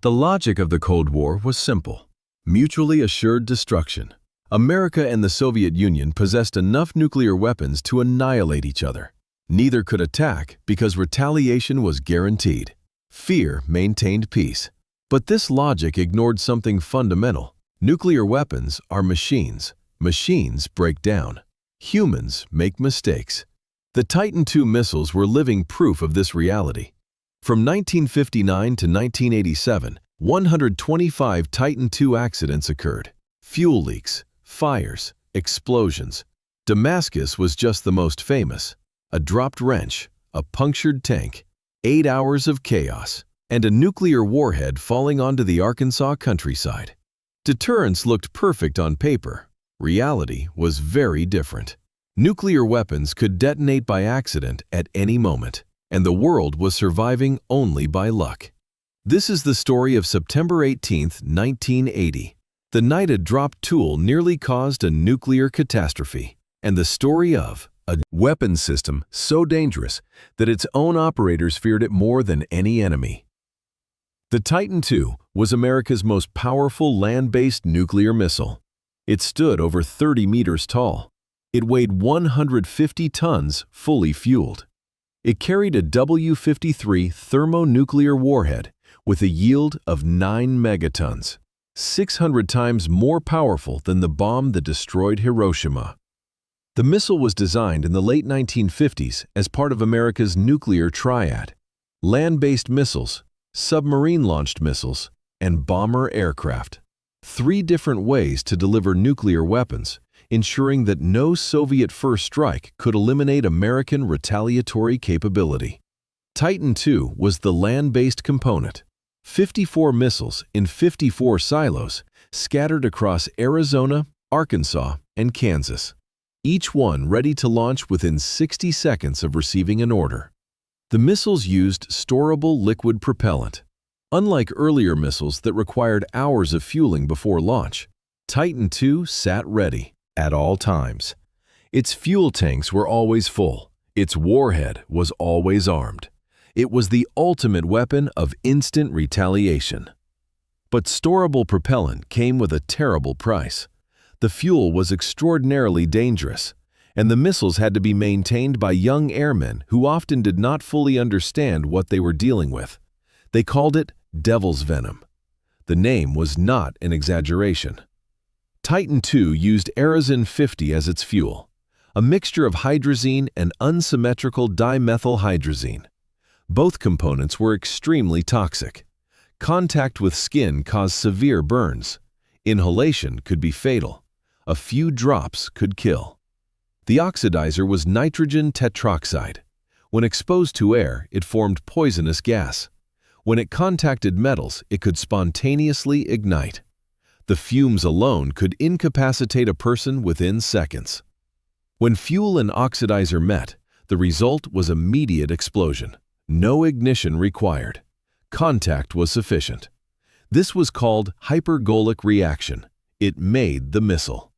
The logic of the Cold War was simple. Mutually assured destruction. America and the Soviet Union possessed enough nuclear weapons to annihilate each other. Neither could attack because retaliation was guaranteed. Fear maintained peace. But this logic ignored something fundamental. Nuclear weapons are machines. Machines break down. Humans make mistakes. The Titan II missiles were living proof of this reality. From 1959 to 1987, 125 Titan II accidents occurred. Fuel leaks, fires, explosions. Damascus was just the most famous. A dropped wrench, a punctured tank, 8 hours of chaos, and a nuclear warhead falling onto the Arkansas countryside. Deterrence looked perfect on paper. Reality was very different. Nuclear weapons could detonate by accident at any moment, and the world was surviving only by luck. This is the story of September 18, 1980. The night a dropped tool nearly caused a nuclear catastrophe, and the story of a weapon system so dangerous that its own operators feared it more than any enemy. The Titan II was America's most powerful land-based nuclear missile. It stood over 30 meters tall. It weighed 150 tons fully fueled. It carried a W-53 thermonuclear warhead with a yield of 9 megatons, 600 times more powerful than the bomb that destroyed Hiroshima. The missile was designed in the late 1950s as part of America's nuclear triad: land-based missiles, submarine-launched missiles, and bomber aircraft. 3 different ways to deliver nuclear weapons, ensuring that no Soviet first strike could eliminate American retaliatory capability. Titan II was the land-based component. 54 missiles in 54 silos scattered across Arizona, Arkansas, and Kansas, each one ready to launch within 60 seconds of receiving an order. The missiles used storable liquid propellant. Unlike earlier missiles that required hours of fueling before launch, Titan II sat ready at all times. Its fuel tanks were always full. Its warhead was always armed. It was the ultimate weapon of instant retaliation. But storable propellant came with a terrible price. The fuel was extraordinarily dangerous, and the missiles had to be maintained by young airmen who often did not fully understand what they were dealing with. They called it devil's venom. The name was not an exaggeration. Titan II used Aerozine 50 as its fuel, a mixture of hydrazine and unsymmetrical dimethylhydrazine. Both components were extremely toxic. Contact with skin caused severe burns. Inhalation could be fatal. A few drops could kill. The oxidizer was nitrogen tetroxide. When exposed to air, it formed poisonous gas. When it contacted metals, it could spontaneously ignite. The fumes alone could incapacitate a person within seconds. When fuel and oxidizer met, the result was immediate explosion. No ignition required. Contact was sufficient. This was called hypergolic reaction. It made the missile.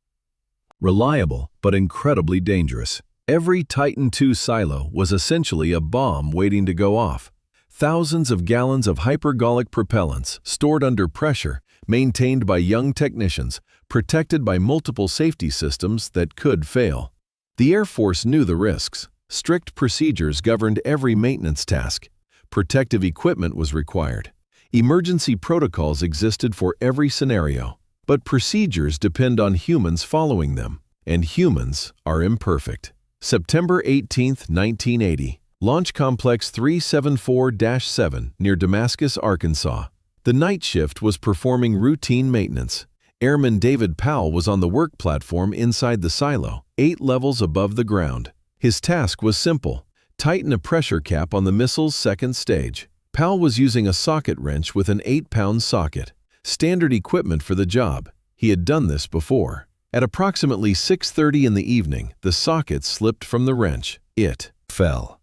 Reliable, but incredibly dangerous. Every Titan II silo was essentially a bomb waiting to go off. Thousands of gallons of hypergolic propellants stored under pressure, maintained by young technicians, protected by multiple safety systems that could fail. The Air Force knew the risks. Strict procedures governed every maintenance task. Protective equipment was required. Emergency protocols existed for every scenario. But procedures depend on humans following them, and humans are imperfect. September 18, 1980. Launch Complex 374-7 near Damascus, Arkansas. The night shift was performing routine maintenance. Airman David Powell was on the work platform inside the silo, 8 levels above the ground. His task was simple: tighten a pressure cap on the missile's second stage. Powell was using a socket wrench with an 8-pound socket. Standard equipment for the job. He had done this before. At approximately 6:30 in the evening, the socket slipped from the wrench. It fell.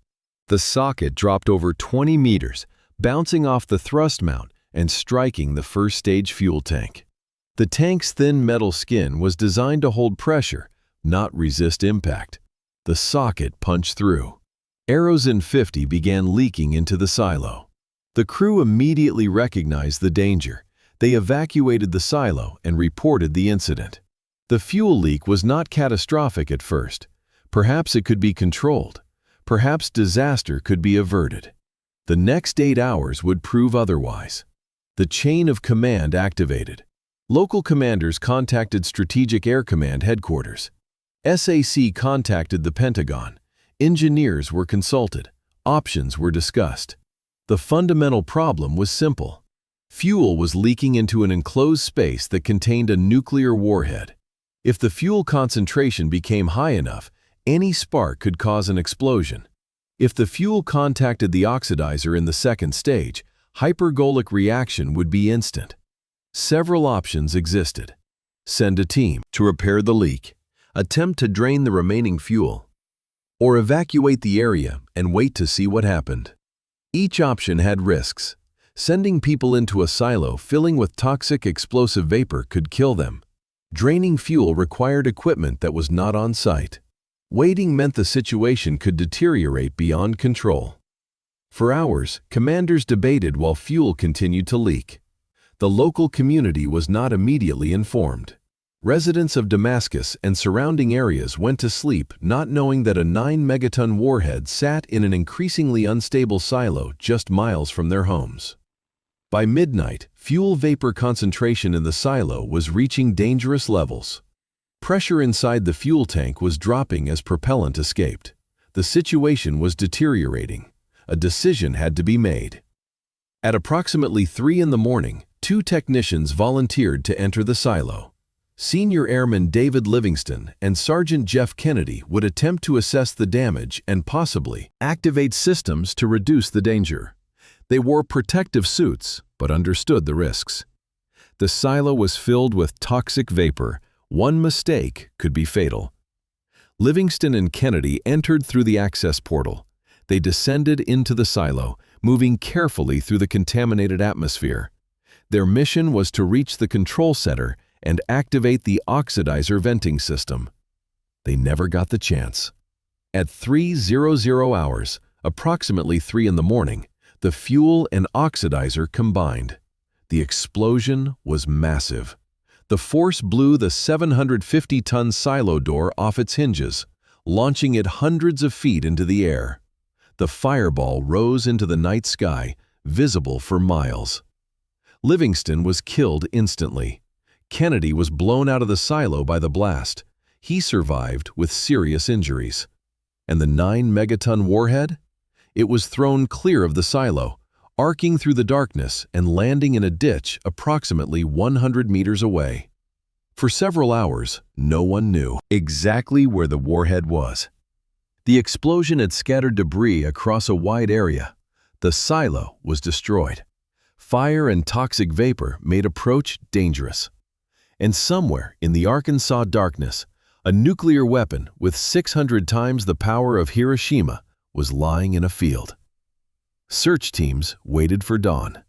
The socket dropped over 20 meters, bouncing off the thrust mount and striking the first stage fuel tank. The tank's thin metal skin was designed to hold pressure, not resist impact. The socket punched through. Aerozine 50 began leaking into the silo. The crew immediately recognized the danger. They evacuated the silo and reported the incident. The fuel leak was not catastrophic at first. Perhaps it could be controlled. Perhaps disaster could be averted. The next 8 hours would prove otherwise. The chain of command activated. Local commanders contacted Strategic Air Command headquarters. SAC contacted the Pentagon. Engineers were consulted. Options were discussed. The fundamental problem was simple. Fuel was leaking into an enclosed space that contained a nuclear warhead. If the fuel concentration became high enough, any spark could cause an explosion. If the fuel contacted the oxidizer in the second stage, hypergolic reaction would be instant. Several options existed. Send a team to repair the leak, attempt to drain the remaining fuel, or evacuate the area and wait to see what happened. Each option had risks. Sending people into a silo filling with toxic explosive vapor could kill them. Draining fuel required equipment that was not on site. Waiting meant the situation could deteriorate beyond control. For hours, commanders debated while fuel continued to leak. The local community was not immediately informed. Residents of Damascus and surrounding areas went to sleep not knowing that a 9-megaton warhead sat in an increasingly unstable silo just miles from their homes. By midnight, fuel vapor concentration in the silo was reaching dangerous levels. Pressure inside the fuel tank was dropping as propellant escaped. The situation was deteriorating. A decision had to be made. At approximately 3 in the morning, 2 technicians volunteered to enter the silo. Senior Airman David Livingston and Sergeant Jeff Kennedy would attempt to assess the damage and possibly activate systems to reduce the danger. They wore protective suits, but understood the risks. The silo was filled with toxic vapor. One mistake could be fatal. Livingston and Kennedy entered through the access portal. They descended into the silo, moving carefully through the contaminated atmosphere. Their mission was to reach the control center and activate the oxidizer venting system. They never got the chance. At 3:00 hours, approximately 3 in the morning, the fuel and oxidizer combined. The explosion was massive. The force blew the 750-ton silo door off its hinges, launching it hundreds of feet into the air. The fireball rose into the night sky, visible for miles. Livingston was killed instantly. Kennedy was blown out of the silo by the blast. He survived with serious injuries. And the 9-megaton warhead? It was thrown clear of the silo, arcing through the darkness and landing in a ditch approximately 100 meters away. For several hours, no one knew exactly where the warhead was. The explosion had scattered debris across a wide area. The silo was destroyed. Fire and toxic vapor made approach dangerous. And somewhere in the Arkansas darkness, a nuclear weapon with 600 times the power of Hiroshima was lying in a field. Search teams waited for dawn.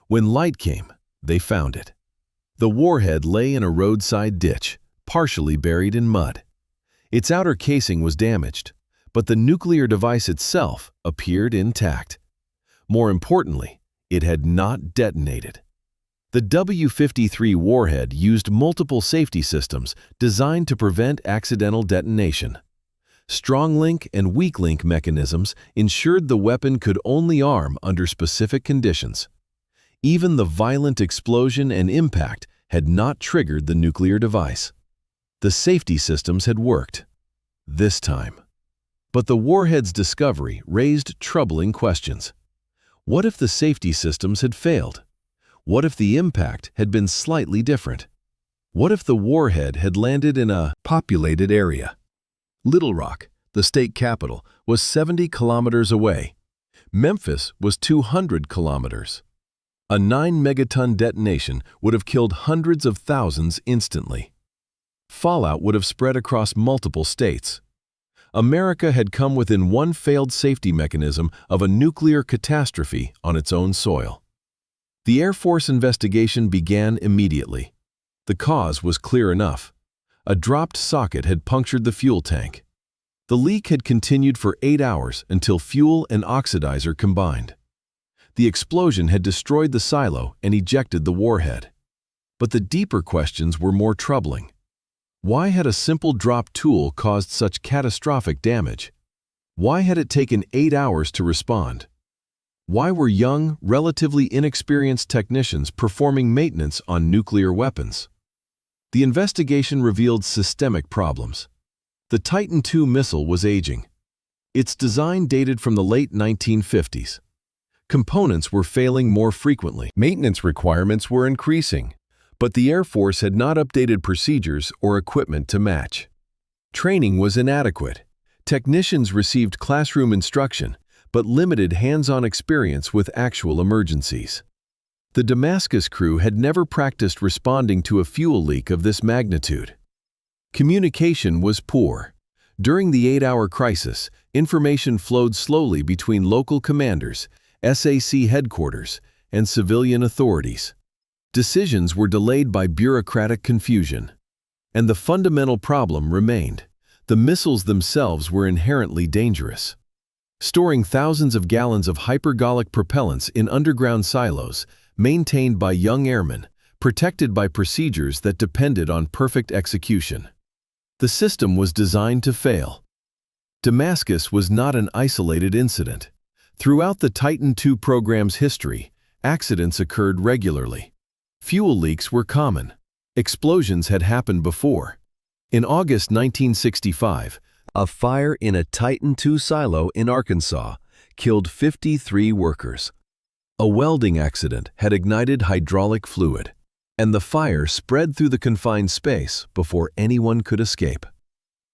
When light came, they found it. The warhead lay in a roadside ditch, partially buried in mud. Its outer casing was damaged, but the nuclear device itself appeared intact. More importantly, it had not detonated. The W-53 warhead used multiple safety systems designed to prevent accidental detonation. Strong link and weak link mechanisms ensured the weapon could only arm under specific conditions. Even the violent explosion and impact had not triggered the nuclear device. The safety systems had worked. This time. But the warhead's discovery raised troubling questions. What if the safety systems had failed? What if the impact had been slightly different? What if the warhead had landed in a populated area? Little Rock, the state capital, was 70 kilometers away. Memphis was 200 kilometers. A 9-megaton detonation would have killed hundreds of thousands instantly. Fallout would have spread across multiple states. America had come within one failed safety mechanism of a nuclear catastrophe on its own soil. The Air Force investigation began immediately. The cause was clear enough. A dropped socket had punctured the fuel tank. The leak had continued for 8 hours until fuel and oxidizer combined. The explosion had destroyed the silo and ejected the warhead. But the deeper questions were more troubling. Why had a simple drop tool caused such catastrophic damage? Why had it taken 8 hours to respond? Why were young, relatively inexperienced technicians performing maintenance on nuclear weapons? The investigation revealed systemic problems. The Titan II missile was aging. Its design dated from the late 1950s. Components were failing more frequently. Maintenance requirements were increasing, but the Air Force had not updated procedures or equipment to match. Training was inadequate. Technicians received classroom instruction, but limited hands-on experience with actual emergencies. The Damascus crew had never practiced responding to a fuel leak of this magnitude. Communication was poor. During the 8-hour crisis, information flowed slowly between local commanders, SAC headquarters, and civilian authorities. Decisions were delayed by bureaucratic confusion. And the fundamental problem remained. The missiles themselves were inherently dangerous. Storing thousands of gallons of hypergolic propellants in underground silos, maintained by young airmen, protected by procedures that depended on perfect execution. The system was designed to fail. Damascus was not an isolated incident. Throughout the Titan II program's history, accidents occurred regularly. Fuel leaks were common. Explosions had happened before. In August 1965, a fire in a Titan II silo in Arkansas killed 53 workers. A welding accident had ignited hydraulic fluid, and the fire spread through the confined space before anyone could escape.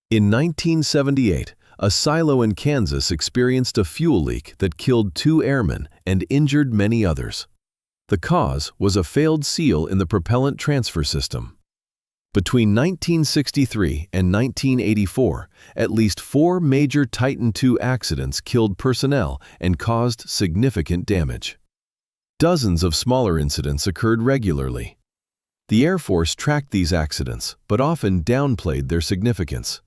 In 1978, a silo in Kansas experienced a fuel leak that killed 2 airmen and injured many others. The cause was a failed seal in the propellant transfer system. Between 1963 and 1984, at least 4 major Titan II accidents killed personnel and caused significant damage. Dozens of smaller incidents occurred regularly. The Air Force tracked these accidents, but often downplayed their significance.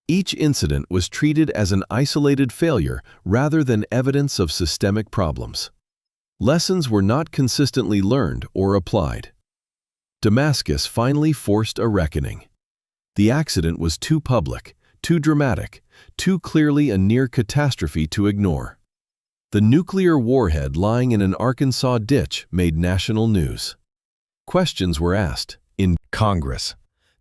Each incident was treated as an isolated failure rather than evidence of systemic problems. Lessons were not consistently learned or applied. Damascus finally forced a reckoning. The accident was too public, too dramatic, too clearly a near catastrophe to ignore. The nuclear warhead lying in an Arkansas ditch made national news. Questions were asked in Congress.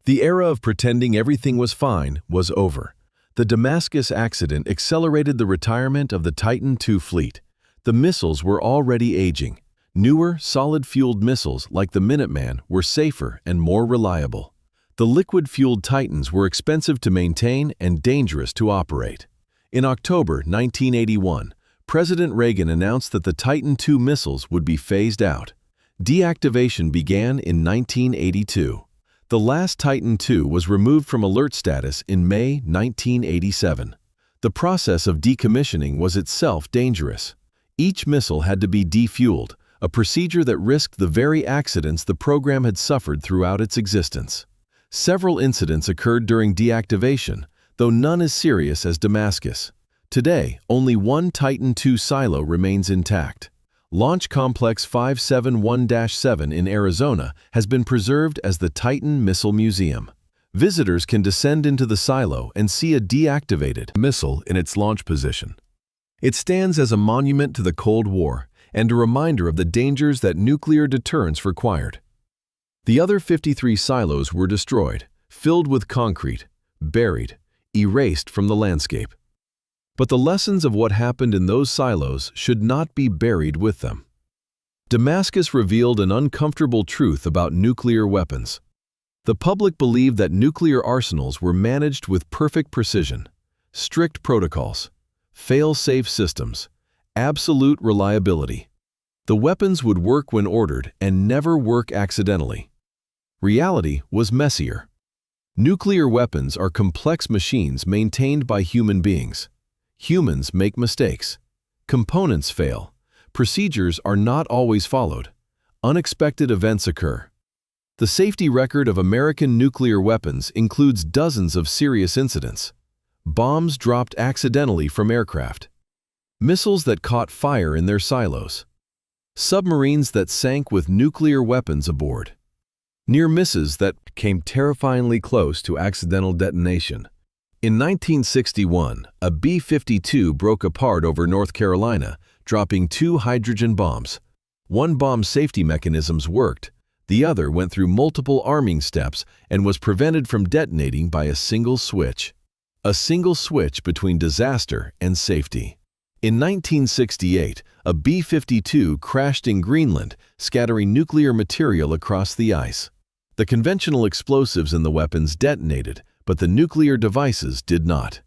The era of pretending everything was fine was over. The Damascus accident accelerated the retirement of the Titan II fleet. The missiles were already aging. Newer, solid-fueled missiles like the Minuteman were safer and more reliable. The liquid-fueled Titans were expensive to maintain and dangerous to operate. In October 1981, President Reagan announced that the Titan II missiles would be phased out. Deactivation began in 1982. The last Titan II was removed from alert status in May 1987. The process of decommissioning was itself dangerous. Each missile had to be defueled, a procedure that risked the very accidents the program had suffered throughout its existence. Several incidents occurred during deactivation, though none as serious as Damascus. Today, only one Titan II silo remains intact. Launch Complex 571-7 in Arizona has been preserved as the Titan Missile Museum. Visitors can descend into the silo and see a deactivated missile in its launch position. It stands as a monument to the Cold War and a reminder of the dangers that nuclear deterrence required. The other 53 silos were destroyed, filled with concrete, buried, erased from the landscape. But the lessons of what happened in those silos should not be buried with them. Damascus revealed an uncomfortable truth about nuclear weapons. The public believed that nuclear arsenals were managed with perfect precision, strict protocols, fail-safe systems, absolute reliability. The weapons would work when ordered and never work accidentally. Reality was messier. Nuclear weapons are complex machines maintained by human beings. Humans make mistakes. Components fail. Procedures are not always followed. Unexpected events occur. The safety record of American nuclear weapons includes dozens of serious incidents. Bombs dropped accidentally from aircraft. Missiles that caught fire in their silos. submarines that sank with nuclear weapons aboard, near misses that came terrifyingly close to accidental detonation. In 1961, a B-52 broke apart over North Carolina, dropping 2 hydrogen bombs. One bomb's safety mechanisms worked, the other went through multiple arming steps and was prevented from detonating by a single switch. A single switch between disaster and safety. In 1968, a B-52 crashed in Greenland, scattering nuclear material across the ice. The conventional explosives in the weapons detonated, but the nuclear devices did not.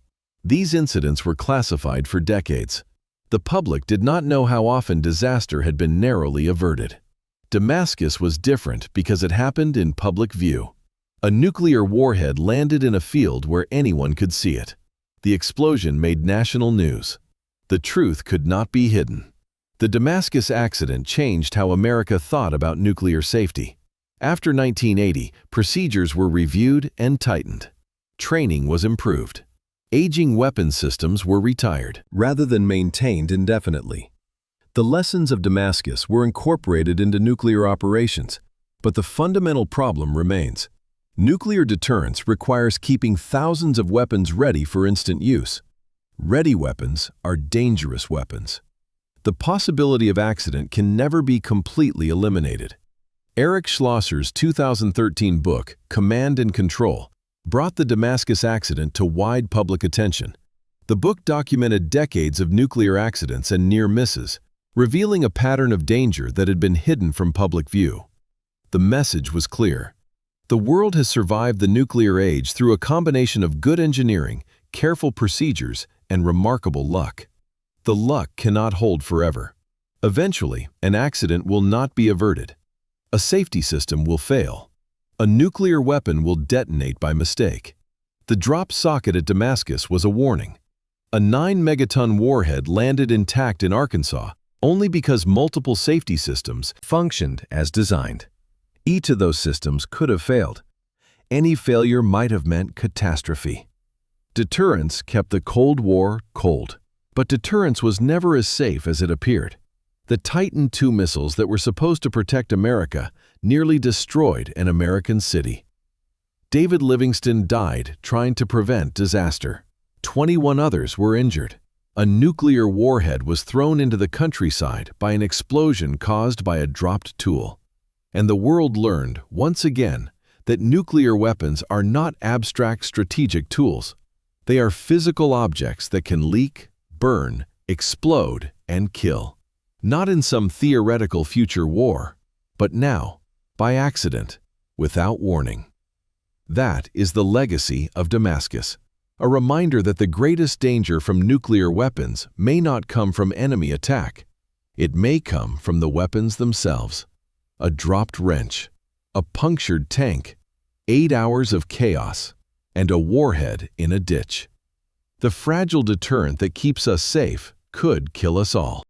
These incidents were classified for decades. The public did not know how often disaster had been narrowly averted. Damascus was different because it happened in public view. A nuclear warhead landed in a field where anyone could see it. The explosion made national news. The truth could not be hidden. The Damascus accident changed how America thought about nuclear safety. After 1980, procedures were reviewed and tightened. Training was improved. Aging weapons systems were retired, rather than maintained indefinitely. The lessons of Damascus were incorporated into nuclear operations, but the fundamental problem remains. Nuclear deterrence requires keeping thousands of weapons ready for instant use. Ready weapons are dangerous weapons. The possibility of accident can never be completely eliminated. Eric Schlosser's 2013 book, Command and Control, brought the Damascus accident to wide public attention. The book documented decades of nuclear accidents and near misses, revealing a pattern of danger that had been hidden from public view. The message was clear. The world has survived the nuclear age through a combination of good engineering, careful procedures, and remarkable luck. The luck cannot hold forever. Eventually, an accident will not be averted. A safety system will fail. A nuclear weapon will detonate by mistake. The dropped socket at Damascus was a warning. A 9-megaton warhead landed intact in Arkansas only because multiple safety systems functioned as designed. Each of those systems could have failed. Any failure might have meant catastrophe. Deterrence kept the Cold War cold, but deterrence was never as safe as it appeared. The Titan II missiles that were supposed to protect America nearly destroyed an American city. David Livingston died trying to prevent disaster. 21 others were injured. A nuclear warhead was thrown into the countryside by an explosion caused by a dropped tool. And the world learned, once again, that nuclear weapons are not abstract strategic tools. They are physical objects that can leak, burn, explode, and kill. Not in some theoretical future war, but now, by accident, without warning. That is the legacy of Damascus, a reminder that the greatest danger from nuclear weapons may not come from enemy attack. It may come from the weapons themselves. A dropped wrench, a punctured tank, 8 hours of chaos, and a warhead in a ditch. The fragile deterrent that keeps us safe could kill us all.